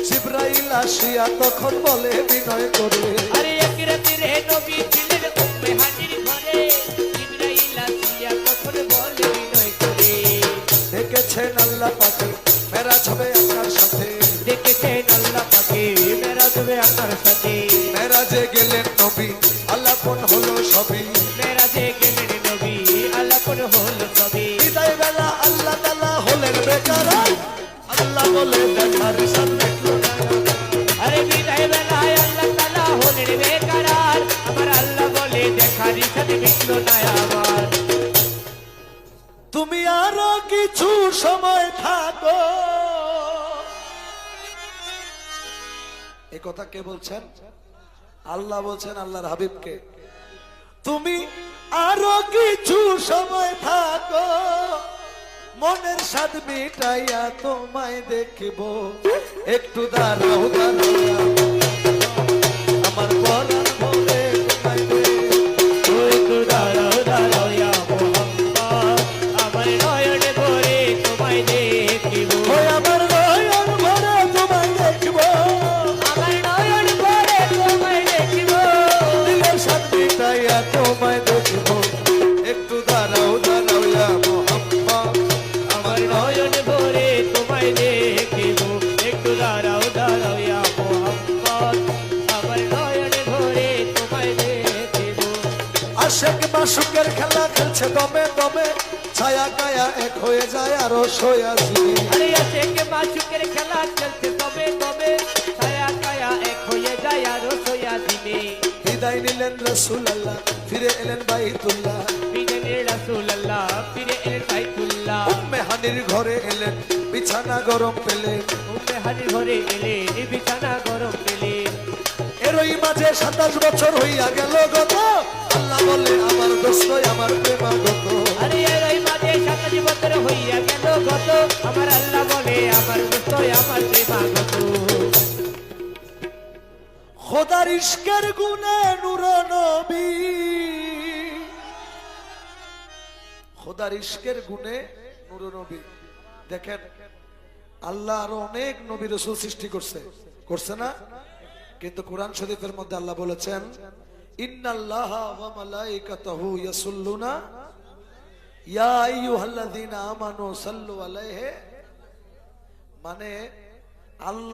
জিবরাইল আসিয়া তখন বলে বিনয় করে, আরে এক রাতে রে নবী ছিলেন উম্মে হানির ঘরে, জিবরাইল আসিয়া তখন বলে বিনয় করে, দেখেছেন আল্লাহ পাকে মেরাজ হবে আপনার সাথে, দেখেছেন আল্লাহ পাকে মেরাজ হবে আপনার সাথে, মেরাজে গেলেন নবী আল্লাপন হলো সবই, মেরাজে গেলেন নবী আলাপন হলো সবই। বিদায় বেলা আল্লাহ তাআলা হলেন বেকার, আল্লাহ বলে দেখার সাথে আরে বিদায় বেলায় আল্লাহ তাআলা হলেন বেকারার, আমার আল্লাহ বলে দেখার সাথে মিটলো না আমার। তুমি আরো কিছু সময় থাকো, এই কথা কে বলছেন? আল্লাহ বলছেন আল্লাহর হাবিবকে, তুমি আরো কিছু সময় থাকো, মনের স্বাদ মিটাইয়া তোমায় দেখিব, একটু দাঁড়াও দাঁড়াও আমার বলার বলে তোমায় দেখিব। একটু দাঁড়াও দাঁড়াও ইয়া মুহাম্মদ, আমার নয়নে ভরে তোমায় দেখিব, ওই আমার নয়ন ভরে তোমায় দেখিব, আমার নয়ন ভরে তোমায় দেখিব, দিলের স্বাদ মিটাইয়া তোমায় দেখিব, একটু দাঁড়াও দাঁড়াও ইয়া মুহাম্মদ আমার নয়ন ভরে তোমায় দেখিব, একটু দাঁড়াও দাঁড়াও ইয়া মুহাম্মদ, আমার নয়ন ভরে তোমায় দেখিব। আশেক মাসুকের খেলা খেলছে দমে দমে, ছায়া কায়া এক হয়ে যায় আরো সয়াজি, আরে আশেক মাসুকের খেলা চলছে তবে তবে, ছায়া কায়া এক হয়ে যায় আর সোয়া দিনে, বিদায় নিলেন রাসূলুল্লাহ ফিরে এলেন বাইতুল্লাহ, বিদায় রাসূলুল্লাহ ফিরে এলেন বাইতুল্লাহ, উম্মে হানির ঘরে এলেন বিছানা গরম পেলেন, উম্মে হানির ঘরে এলেন বিছানা গরম পেলেন, এরই মাঝে 27 বছর হইয়া গেল গত, আল্লাহ বলে আমার দোস্ত আমার প্রেমাগত, আরে এরই মাঝে 27 বছর হইয়া গেল গত, আমার আল্লাহ বলে আমার দোস্ত আমার প্রেমাগত, খোদার ইশকের গুণে নূর নবী, খোদার ইশকের গুণে নূর নবী। দেখেন আল্লাহ আরো অনেক নবী রাসূল সৃষ্টি করছে, করছে না? কিন্তু কোরআন শরীফের মধ্যে আল্লাহ বলেছেন ইন্নাল্লাহা ওয়া মালাইকাতাহু ইয়াসাল্লুনা ইয়া আইয়ুহাল্লাযীনা আমানু সাল্লু আলাইহি, মানে আল্লাহ